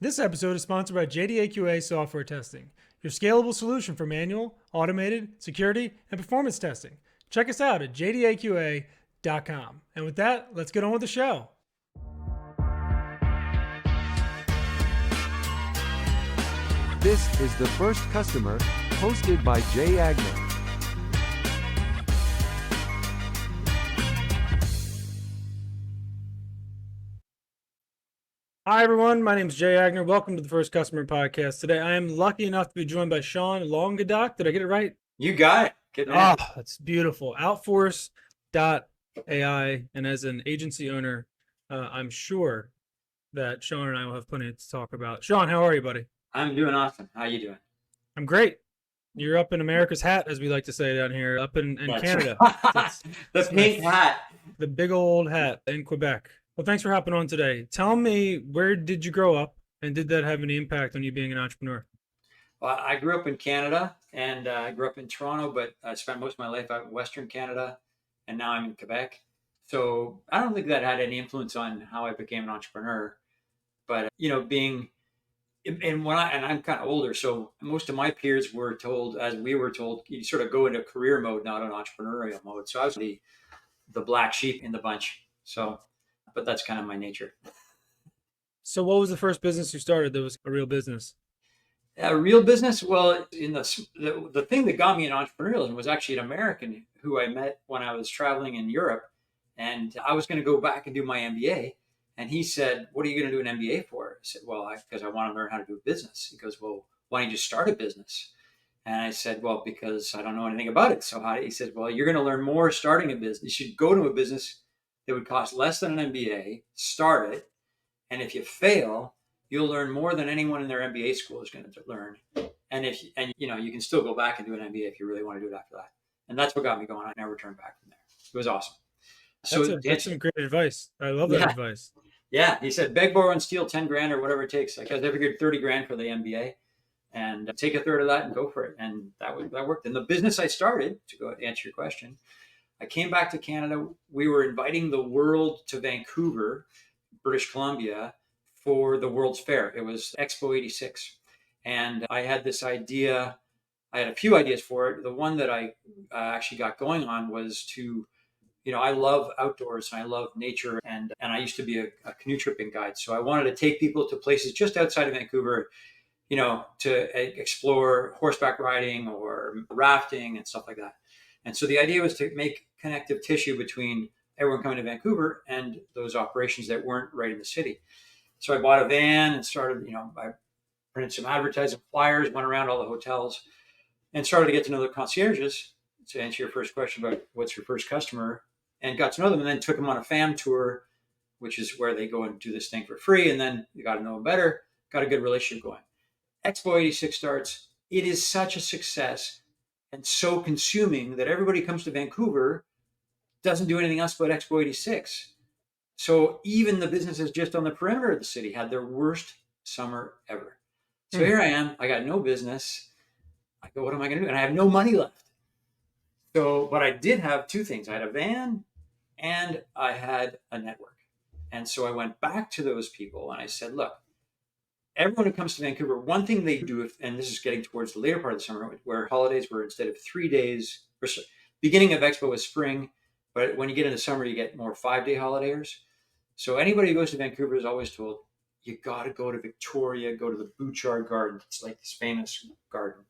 This episode is sponsored by JDAQA Software Testing, your scalable solution for manual, automated, security, and performance testing. Check us out at jdaqa.com. And with that, let's get on with the show. This is The First Customer, hosted by Jay Agner. Hi, everyone. My name is Jay Agner. Welcome to the First Customer Podcast. Today, I am lucky enough to be joined by Sean Languedoc. Did I get it right? You got it. Good Oh, man. that's beautiful. Outforce AI. And as an agency owner, I'm sure that Sean and I will have plenty to talk about. Sean, how are you, buddy? I'm doing awesome. How you doing? I'm great. You're up in America's hat, as we like to say down here, up in Canada. The pink hat. The big old hat in Quebec. Well, thanks for hopping on today. Tell me, where did you grow up, and did that have any impact on you being an entrepreneur? Well, I grew up in Canada, and I grew up in Toronto, but I spent most of my life out in Western Canada, and now I'm in Quebec. So I don't think that had any influence on how I became an entrepreneur. But being and I'm kind of older, so most of my peers were told, as we were told, you sort of go into career mode, not an entrepreneurial mode. So I was the black sheep in the bunch. So, but that's kind of my nature. So what was the first business you started that was a real business? A real business? Well, in the thing that got me in entrepreneurialism was actually an American who I met when I was traveling in Europe, and I was going to go back and do my MBA. And he said, "What are you going to do an MBA for?" I said, "Well, because I want to learn how to do business." He goes, "Well, why don't you just start a business?" And I said, "Well, because I don't know anything about it." So he said, "Well, you're going to learn more starting a business. You should go to a business that would cost less than an MBA, start it, and if you fail, you'll learn more than anyone in their MBA school is going to learn. And you can still go back and do an MBA if you really want to do it after that." And that's what got me going. I never turned back from there. It was awesome. That's some great advice. I love that advice. Yeah, he said, beg, borrow, and steal 10 grand or whatever it takes. I figured 30 grand for the MBA, and take a third of that and go for it. And that worked. And the business I started, to go answer your question, I came back to Canada. We were inviting the world to Vancouver, British Columbia, for the World's Fair. It was Expo 86. And I had this idea. I had a few ideas for it. The one that I actually got going on was to, I love outdoors and I love nature. And I used to be a canoe tripping guide. So I wanted to take people to places just outside of Vancouver, to explore horseback riding or rafting and stuff like that. And so the idea was to make connective tissue between everyone coming to Vancouver and those operations that weren't right in the city. So I bought a van and started, I printed some advertising flyers, went around all the hotels and started to get to know the concierges, to answer your first question about what's your first customer, and got to know them, and then took them on a fam tour, which is where they go and do this thing for free. And then you got to know them better, got a good relationship going. Expo 86 starts. It is such a success and so consuming that everybody comes to Vancouver, doesn't do anything else but Expo 86. So even the businesses just on the perimeter of the city had their worst summer ever. So here I am. I got no business. I go, what am I going to do? And I have no money left. So, but I did have two things. I had a van and I had a network. And so I went back to those people and I said, look, everyone who comes to Vancouver, one thing they do, and this is getting towards the later part of the summer, where holidays were instead of 3 days, or beginning of Expo was spring, but when you get into summer, you get more 5-day holidays. So anybody who goes to Vancouver is always told, you got to go to Victoria, go to the Bouchard Garden. It's like this famous garden.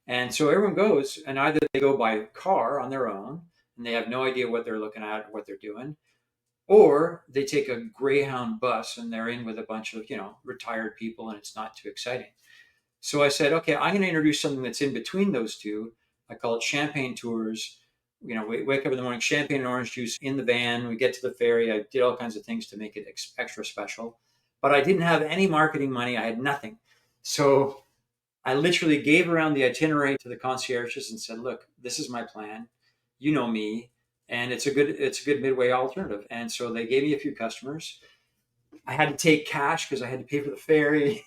And so everyone goes, and either they go by car on their own, and they have no idea what they're looking at or what they're doing, or they take a Greyhound bus and they're in with a bunch of, retired people, and it's not too exciting. So I said, okay, I'm going to introduce something that's in between those two. I call it champagne tours. We wake up in the morning, champagne and orange juice in the van. We get to the ferry. I did all kinds of things to make it extra special, but I didn't have any marketing money. I had nothing. So I literally gave around the itinerary to the concierges and said, look, this is my plan. You know me. And it's a good midway alternative. And so they gave me a few customers. I had to take cash because I had to pay for the ferry.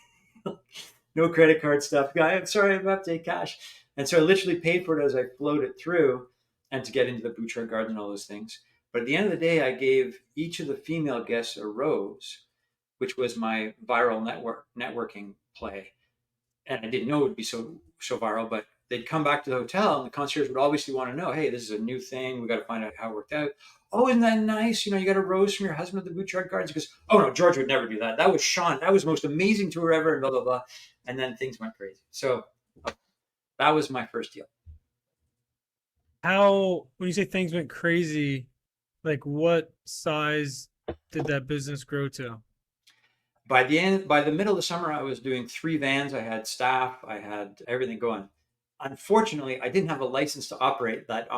No credit card stuff. I'm sorry, I'm about to take cash. And so I literally paid for it as I floated through, and to get into the Bouchard Garden and all those things. But at the end of the day, I gave each of the female guests a rose. which was my viral networking play. And I didn't know it would be so viral, but they'd come back to the hotel and the concierge would obviously want to know, hey, this is a new thing. We got to find out how it worked out. Oh, isn't that nice? You got a rose from your husband at the Bouchard Gardens. He goes, oh no, George would never do that. That was Sean. That was the most amazing tour ever, and blah, blah, blah. And then things went crazy. So that was my first deal. How, when you say things went crazy, like what size did that business grow to? By the middle of the summer, I was doing 3 vans. I had staff. I had everything going. Unfortunately, I didn't have a license to operate that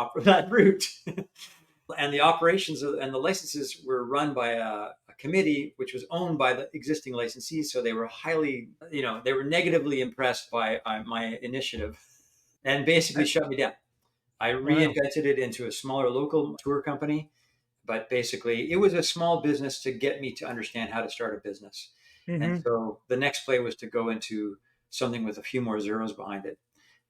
route. And the operations and the licenses were run by a committee which was owned by the existing licensees. So they were highly, they were negatively impressed by my initiative and basically shut me down. I Wow. reinvented it into a smaller local tour company, but basically it was a small business to get me to understand how to start a business. And Mm-hmm. so the next play was to go into something with a few more zeros behind it.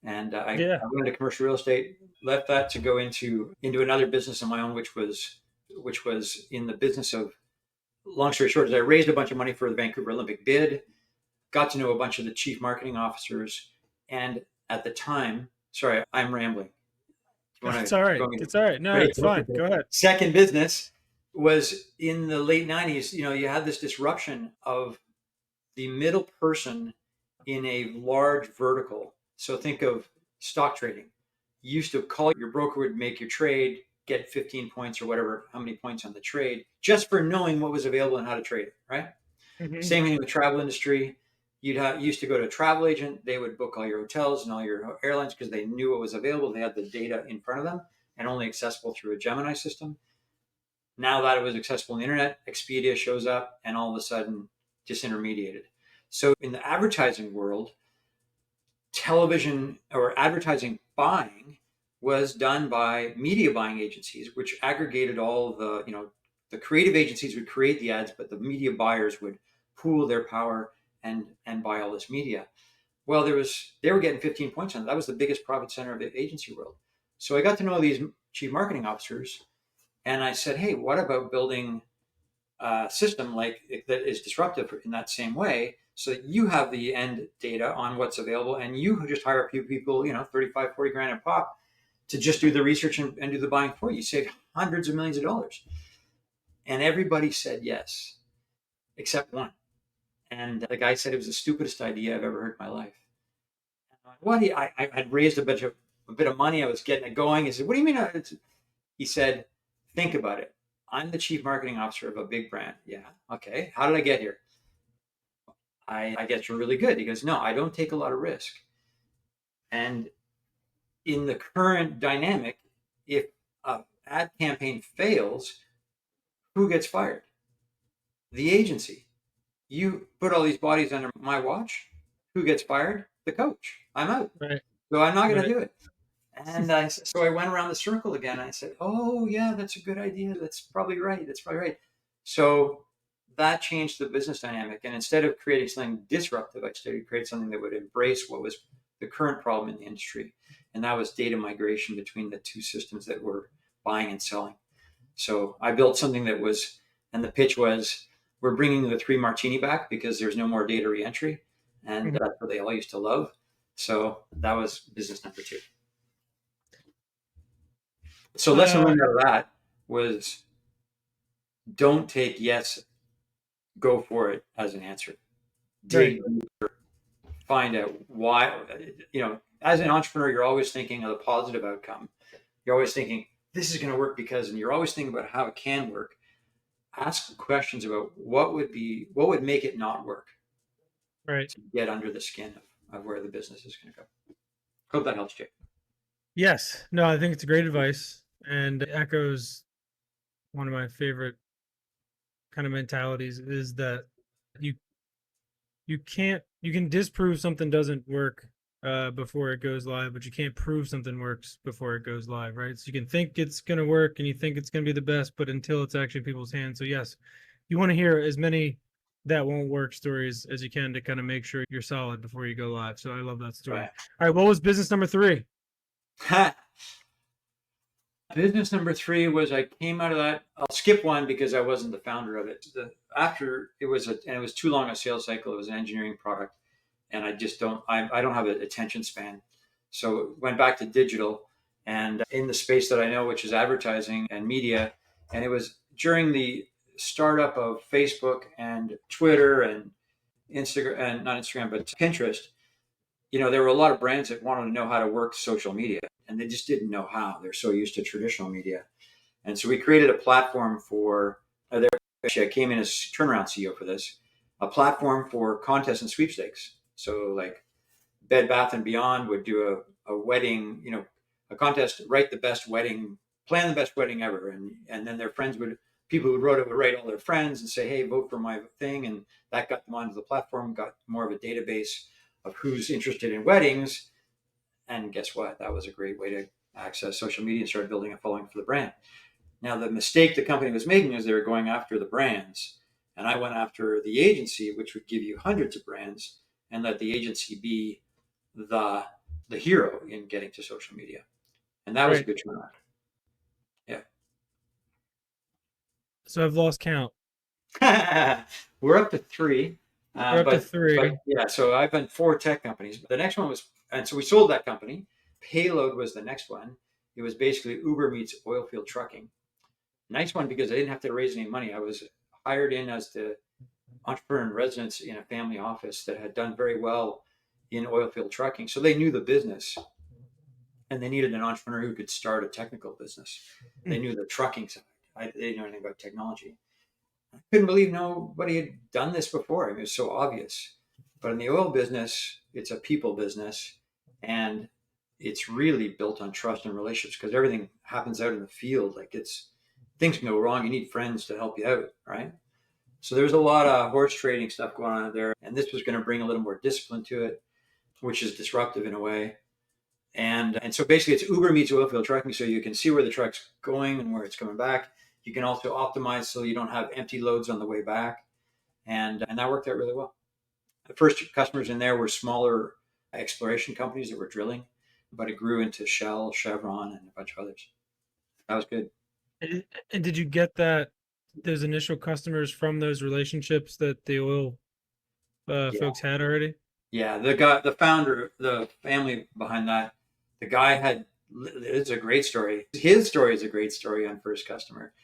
And Yeah. I went into commercial real estate, left that to go into another business of my own, which was in the business of. Long story short, is I raised a bunch of money for the Vancouver Olympic bid, got to know a bunch of the chief marketing officers, and at the time, sorry, I'm rambling. Do you want It's to all keep right. going? It's all right. No, Great. it's Okay. fine. Go ahead. Second business was in the late 90s. You had this disruption of the middle person in a large vertical. So think of stock trading. You used to call your broker, would make your trade, get 15 points or whatever, how many points on the trade, just for knowing what was available and how to trade it, right? Mm-hmm. Same thing in the travel industry. Used to go to a travel agent. They would book all your hotels and all your airlines because they knew what was available. They had the data in front of them and only accessible through a Gemini system. Now that it was accessible on the internet, Expedia shows up and all of a sudden disintermediated. So in the advertising world, television or advertising buying was done by media buying agencies, which aggregated all the creative agencies would create the ads, but the media buyers would pool their power and buy all this media. Well, they were getting 15 points on it. That was the biggest profit center of the agency world. So I got to know these chief marketing officers, and I said, hey, what about building system like that is disruptive in that same way, so that you have the end data on what's available and you just hire a few people, 35 40 grand a pop, to just do the research and do the buying for you. You save hundreds of millions of dollars. And everybody said yes except one. And the guy said it was the stupidest idea I've ever heard in my life. What? I had raised a bit of money. I was getting it going. He said, what do you mean? He said, think about it. I'm the chief marketing officer of a big brand. Yeah. Okay. How did I get here? I guess you're really good. He goes, no, I don't take a lot of risk. And in the current dynamic, if an ad campaign fails, who gets fired? The agency. You put all these bodies under my watch. Who gets fired? The coach. I'm out. Right. So I'm not going to Right. do it. And so I went around the circle again. I said, oh, yeah, that's a good idea. That's probably right. That's probably right. So that changed the business dynamic. And instead of creating something disruptive, I started to create something that would embrace what was the current problem in the industry. And that was data migration between the two systems that were buying and selling. So I built something that was, and the pitch was, we're bringing the 3 Martini back because there's no more data reentry. And Mhm. that's what they all used to love. So that was business number 2. So lesson Uh, learned out of that was, don't take yes, go for it as an answer. right. Dig, find out why. As an entrepreneur, you're always thinking of the positive outcome. You're always thinking this is going to work because, and you're always thinking about how it can work. Ask questions about what would make it not work, Right. to get under the skin of where the business is going to go. Hope that helps, Jake. Yes. No, I think it's great advice and echoes one of my favorite kind of mentalities is that you you can disprove something doesn't work before it goes live, but you can't prove something works before it goes live, right? So you can think it's going to work and you think it's going to be the best, but until it's actually in people's hands. So yes, you want to hear as many that won't work stories as you can to kind of make sure you're solid before you go live. So I love that story. Right. All right, what was business number 3? Business number 3 was, I came out of that. I'll skip one because I wasn't the founder of it. after it was and it was too long a sales cycle. It was an engineering product, and I don't have an attention span. So went back to digital and in the space that I know, which is advertising and media. And it was during the startup of Facebook and Twitter and Instagram, and not Instagram, but Pinterest. There were a lot of brands that wanted to know how to work social media, and they just didn't know how. They're so used to traditional media. And so we created a platform for, actually, I came in as turnaround CEO for this, a platform for contests and sweepstakes. So like Bed Bath and Beyond would do a wedding, a contest, write the best wedding, plan the best wedding ever. And then their friends people who wrote it would write all their friends and say, hey, vote for my thing. And that got them onto the platform, got more of a database of who's interested in weddings. And guess what? That was a great way to access social media and start building a following for the brand. Now, the mistake the company was making is they were going after the brands. And I went after the agency, which would give you hundreds of brands and let the agency be the hero in getting to social media. And that was a Right. good turnaround. So I've lost count. Yeah. We're up to three. We're up to But three. yeah, so I've been 4 tech companies. The next one was, and so we sold that company. Payload was the next one. It was basically Uber meets oil field trucking. Nice one because I didn't have to raise any money. I was hired in as the entrepreneur in residence in a family office that had done very well in oil field trucking. So they knew the business and they needed an entrepreneur who could start a technical business. They knew the trucking side. They didn't know anything about technology. I couldn't believe nobody had done this before. I mean, it was so obvious. But in the oil business, it's a people business, and it's really built on trust and relationships because everything happens out in the field. Like things can go wrong. You need friends to help you out, right? So there's a lot of horse trading stuff going on there, and this was going to bring a little more discipline to it, which is disruptive in a way. And so basically, it's Uber meets oilfield trucking, so you can see where the truck's going and where it's coming back. You can also optimize so you don't have empty loads on the way back, and that worked out really well. The first customers in there were smaller exploration companies that were drilling, but it grew into Shell, Chevron, and a bunch of others. That was good. And did you get those initial customers from those relationships that the oil Yeah, folks had already? yeah. The founder, the family behind that, the guy had. It's a great story. His story is a great story on first customer.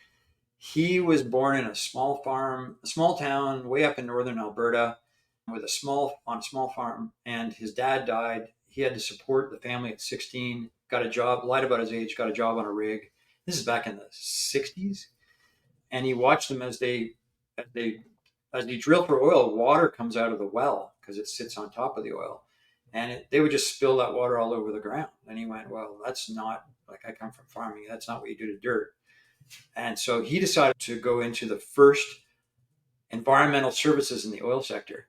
He was born in a small farm, a small town way up in northern Alberta, with on a small farm, and his dad died. He had to support the family at 16. Got a job, lied about his age, got a job on a rig. This is back in the 60s, and he watched them as they as they drill for oil. Water comes out of the well because it sits on top of the oil, and they would just spill that water all over the ground. And he went, "Well, that's not like I come from farming. That's not what you do to dirt." And so he decided to go into the first environmental services in the oil sector.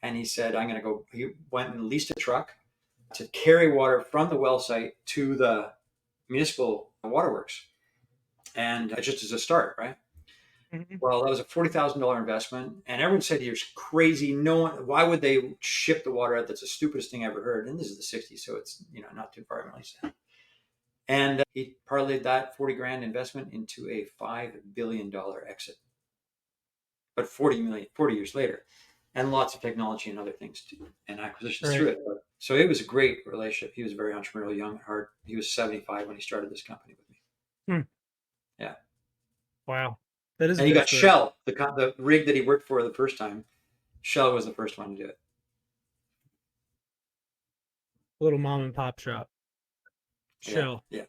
And he said, I'm going to go. He went and leased a truck to carry water from the well site to the municipal waterworks. And just as a start, right? Mhm. Well, that was a $40,000 investment. And everyone said, you're crazy. No one, why would they ship the water out? That's the stupidest thing I ever heard. And this is the 60s, so it's, not too environmentally sound. And he parlayed that 40 grand investment into a $5 billion exit, but 40 years later, and lots of technology and other things too, and acquisitions through Right. it. So it was a great relationship. He was very entrepreneurial, young at heart. He was 75 when he started this company with me. Hmm. Yeah. Wow. That is a And he good got story. Shell, the rig that he worked for the first time. Shell was the first one to do it. A little mom and pop shop. Yeah. Shell. Yeah.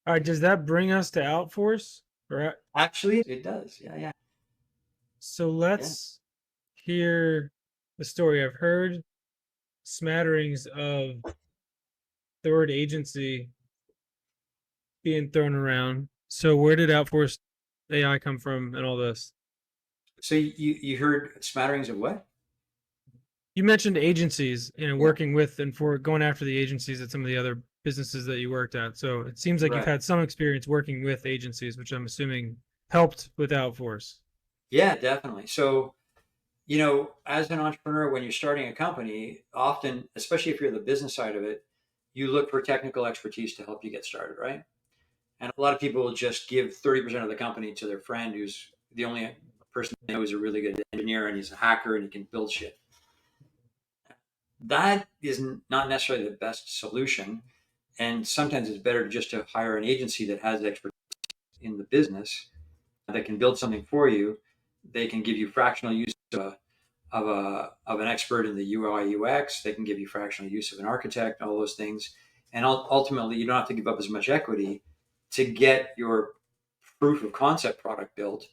All right. Does that bring us to Outforce? Right. Actually, it does. Yeah. Yeah. So Yeah. let's hear the story. I've heard smatterings of the word agency being thrown around. So where did Outforce AI come from and all this? So you heard smatterings of what? You mentioned agencies, Yeah. working with and for going after the agencies at some of the other businesses that you worked at. So it seems like you've Right. had some experience working with agencies, which I'm assuming helped with Outforce. Yeah, definitely. So as an entrepreneur, when you're starting a company, often, especially if you're the business side of it, you look for technical expertise to help you get started, right? And a lot of people will just give 30% of the company to their friend who's the only person they know is a really good engineer and he's a hacker and he can build shit. That is not necessarily the best solution. And sometimes it's better just to hire an agency that has expertise in the business that can build something for you. They can give you fractional use of an expert in the UI UX. They can give you fractional use of an architect, all those things. And ultimately, you don't have to give up as much equity to get your proof of concept product built,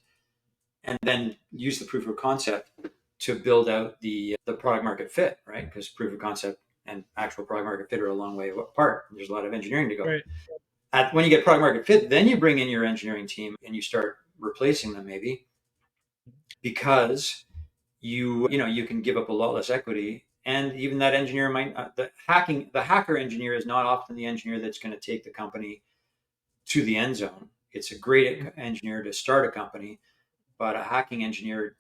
and then use the proof of concept to build out the product market fit, right? Because proof of concept and actual product market fit are a long way apart. There's a lot of engineering to go. Right. When you get product market fit, then you bring in your engineering team and you start replacing them maybe, because you can give up a lot less equity. And even that engineer might the hacker engineer is not often the engineer that's going to take the company to the end zone. It's a great engineer to start a company, but a hacking engineer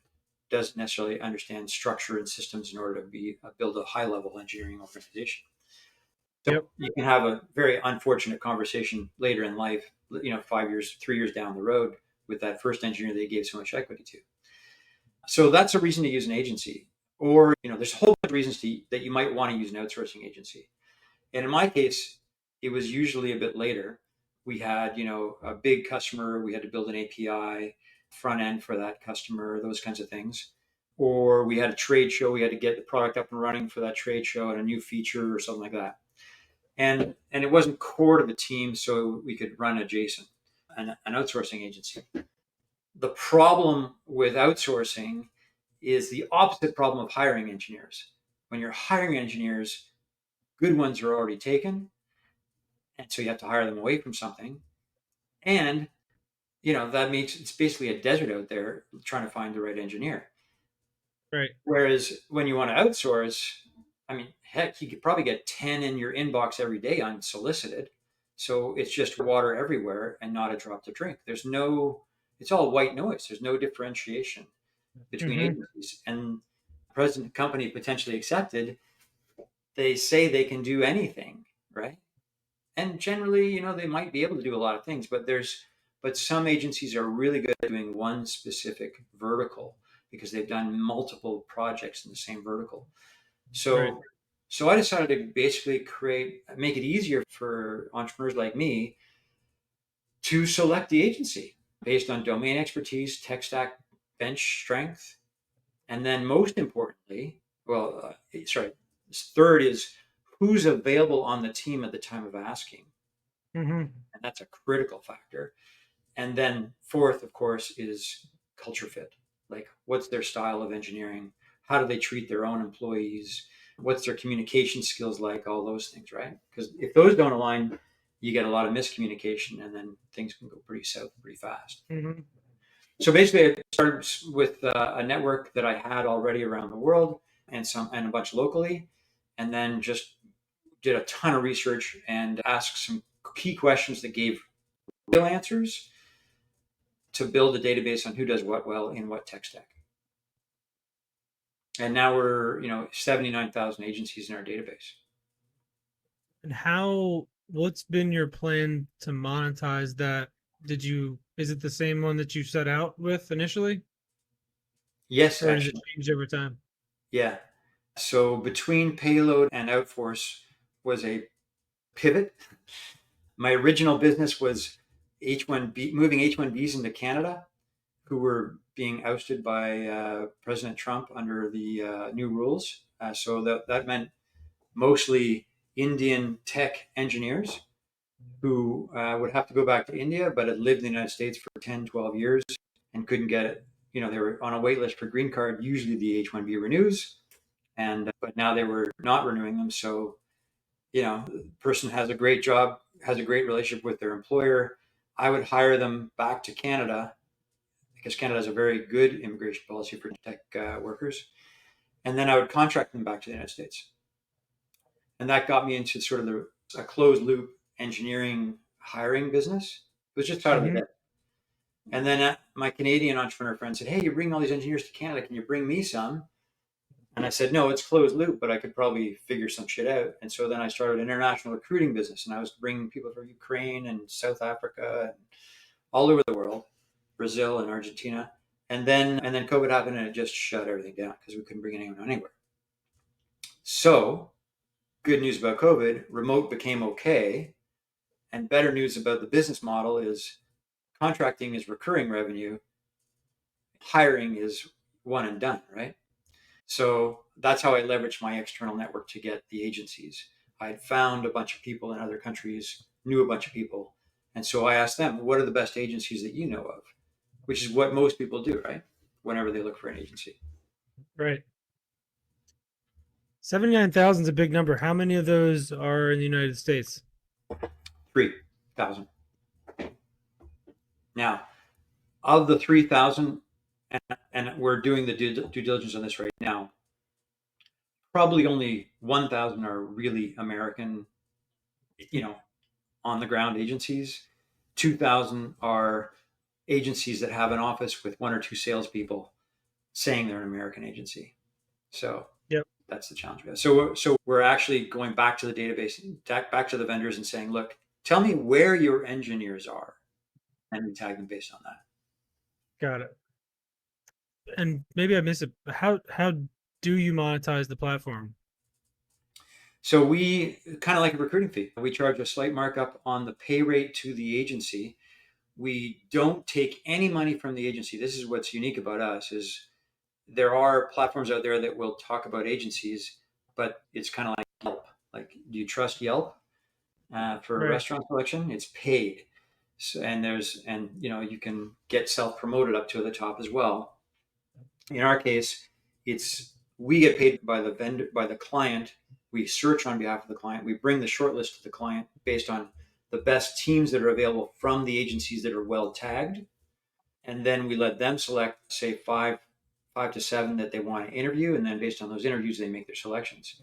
doesn't necessarily understand structure and systems in order to build a high level engineering organization. So Yep. you can have a very unfortunate conversation later in life, 5 years, 3 years down the road, with that first engineer they gave so much equity to. So that's a reason to use an agency. Or, there's a whole bunch of reasons that you might want to use an outsourcing agency. And in my case, it was usually a bit later. We had, a big customer, we had to build an API front end for that customer, those kinds of things. Or we had a trade show, we had to get the product up and running for that trade show and a new feature or something like that. And it wasn't core to the team, so we could run adjacent, an outsourcing agency. The problem with outsourcing is the opposite problem of hiring engineers. When you're hiring engineers, good ones are already taken, and so you have to hire them away from something. And that makes it's basically a desert out there trying to find the right engineer. Right. Whereas when you want to outsource, heck, you could probably get 10 in your inbox every day unsolicited. So it's just water everywhere and not a drop to drink. It's all white noise. There's no differentiation between agencies. And present company potentially accepted, they say they can do anything, right? And generally, they might be able to do a lot of things, but some agencies are really good at doing one specific vertical because they've done multiple projects in the same vertical. So, Right. so I decided to basically make it easier for entrepreneurs like me to select the agency based on domain expertise, tech stack, bench strength, and then most importantly, third is who's available on the team at the time of asking. Mm-hmm. And that's a critical factor. And then fourth, of course, is culture fit. Like, what's their style of engineering? How do they treat their own employees? What's their communication skills like? All those things, right? Because if those don't align, you get a lot of miscommunication, and then things can go pretty south pretty fast. Mm-hmm. So basically, I started with a network that I had already around the world, and a bunch locally, and then just did a ton of research and asked some key questions that gave real answers to build a database on who does what well in what tech stack. And now we're 79,000 agencies in our database. And what's been your plan to monetize that? Is it the same one that you set out with initially, Yes, or does it actually. change over time? Yeah. So between Payload and Outforce was a pivot. My original business was moving H1Bs into Canada, who were being ousted by President Trump under the new rules. So that meant mostly Indian tech engineers who would have to go back to India, but had lived in the United States for 10, 12 years and couldn't get it. They were on a wait list for green card. Usually the H-1B renews, but now they were not renewing them. So, the person has a great job, has a great relationship with their employer. I would hire them back to Canada because Canada has a very good immigration policy for tech workers. And then I would contract them back to the United States. And that got me into sort of a closed loop engineering hiring business. It was just out of the Mm-hmm. bit. And then my Canadian entrepreneur friend said, "Hey, you're bringing all these engineers to Canada. Can you bring me some?" And I said, "No, it's closed loop, but I could probably figure some shit out." And so then I started an international recruiting business, and I was bringing people from Ukraine and South Africa and all over the world, Brazil and Argentina. And then COVID happened and it just shut everything down because we couldn't bring anyone anywhere. So good news about COVID, remote became okay. And better news about the business model is contracting is recurring revenue, hiring is one and done, right? So that's how I leveraged my external network to get the agencies. I had found a bunch of people in other countries, knew a bunch of people. And so I asked them, what are the best agencies that you know of? Which is what most people do, right? Whenever they look for an agency. Right. 79,000 is a big number. How many of those are in the United States? 3,000. Now, of the 3,000, and we're doing the due diligence on this right now, probably only 1,000 are really American, on the ground agencies. 2,000 are agencies that have an office with one or two salespeople saying they're an American agency. So Yep. that's the challenge. So we're actually going back to the database, back to the vendors and saying, look, tell me where your engineers are. And we tag them based on that. Got it. And maybe I missed it. How do you monetize the platform? So we kind of like a recruiting fee. We charge a slight markup on the pay rate to the agency. We don't take any money from the agency. This is what's unique about us is there are platforms out there that will talk about agencies, but it's kind of like Yelp. Like, do you trust Yelp for Right. restaurant selection? It's paid. So, and you can get self promoted up to the top as well. In our case, it's we get paid by the vendor, by the client. We search on behalf of the client. We bring the shortlist to the client based on the best teams that are available from the agencies that are well tagged, and then we let them select, say, five to seven that they want to interview, and then based on those interviews, they make their selections.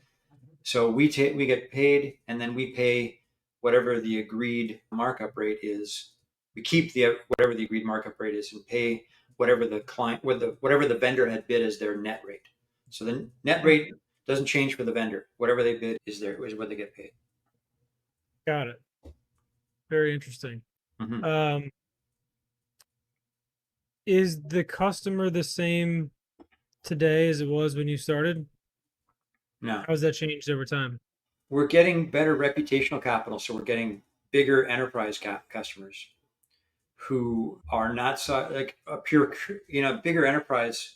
So we get paid, and then we pay whatever the agreed markup rate is. We keep the whatever the agreed markup rate is, and pay whatever the client, whatever the vendor had bid as their net rate. So the net rate doesn't change for the vendor. Whatever they bid is what they get paid. Got it. Very interesting. Mm-hmm. Is the customer the same today as it was when you started? No, How's that changed over time? we're getting better reputational capital, so we're getting bigger enterprise customers who are not so like a pure, bigger enterprise.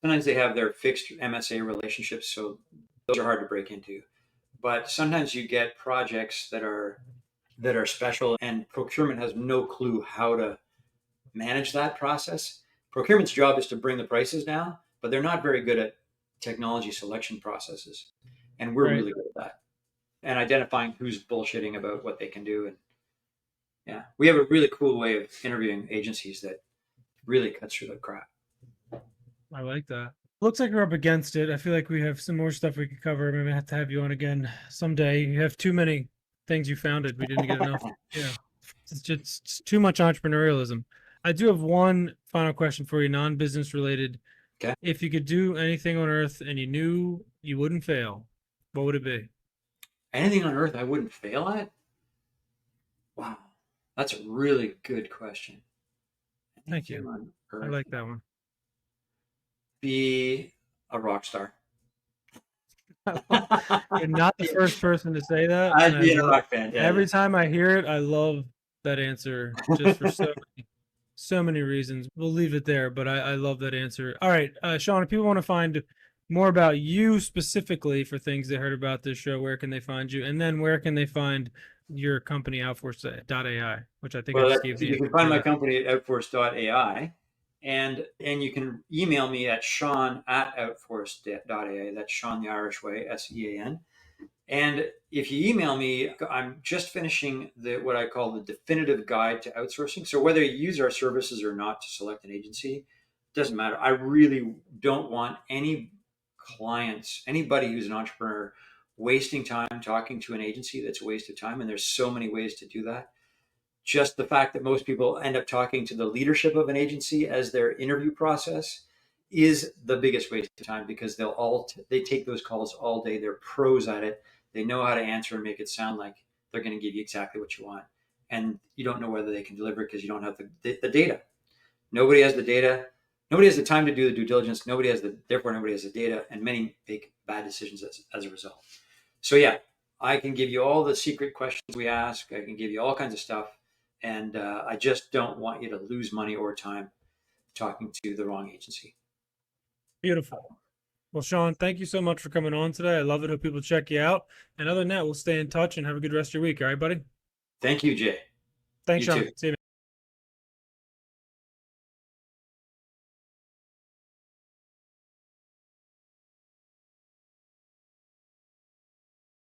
Sometimes they have their fixed MSA relationships, so those are hard to break into. But sometimes you get projects that are special, and procurement has no clue how to manage that process. Procurement's job is to bring the prices down, but they're not very good at technology selection processes, and we're Right. really good at that and identifying who's bullshitting about what they can do. And yeah, we have a really cool way of interviewing agencies that really cuts through the crap. I like that. Looks like we're up against it. I feel like we have some more stuff we could cover. Maybe I have to have you on again someday. You have too many things you founded. We didn't get enough. Yeah. It's just it's too much entrepreneurialism. I do have one final question for you, non-business related. Okay. If you could do anything on earth and you knew you wouldn't fail, what would it be? Anything on earth I wouldn't fail at? Wow, that's a really good question. Thank you. Anything on I earth? like that one. Be a rock star. You're not the first person to say that, and I'd I be a love rock fan. Yeah, yeah. every time I hear it, I love that answer just for so many reasons. We'll leave it there, but I love that answer. All right, Sean, if people want to find more about you specifically for things they heard about this show, where can they find you? And then where can they find your company, Outforce.ai, which I think I Well, just gave you the can find my answer. company at outforce.ai, and you can email me at Sean@outforce.ai. That's Sean the Irish way, SEAN. And if you email me, I'm just finishing what I call the definitive guide to outsourcing. So whether you use our services or not to select an agency, doesn't matter. I really don't want anybody who's an entrepreneur, wasting time talking to an agency. That's a waste of time. And there's so many ways to do that. Just the fact that most people end up talking to the leadership of an agency as their interview process is the biggest waste of time, because they take those calls all day. They're pros at it. They know how to answer and make it sound like they're going to give you exactly what you want, and you don't know whether they can deliver because you don't have the data. Nobody has the data. nobody has the time to do the due diligence. Therefore nobody has the data, and many make bad decisions as a result. So yeah, I can give you all the secret questions we ask. I can give you all kinds of stuff. And I just don't want you to lose money or time talking to the wrong agency. Beautiful. Well, Sean, thank you so much for coming on today. I love it when people check you out. And other than that, we'll stay in touch and have a good rest of your week. All right, buddy? Thank you, Jay. Thanks, You Sean. too. See you, man.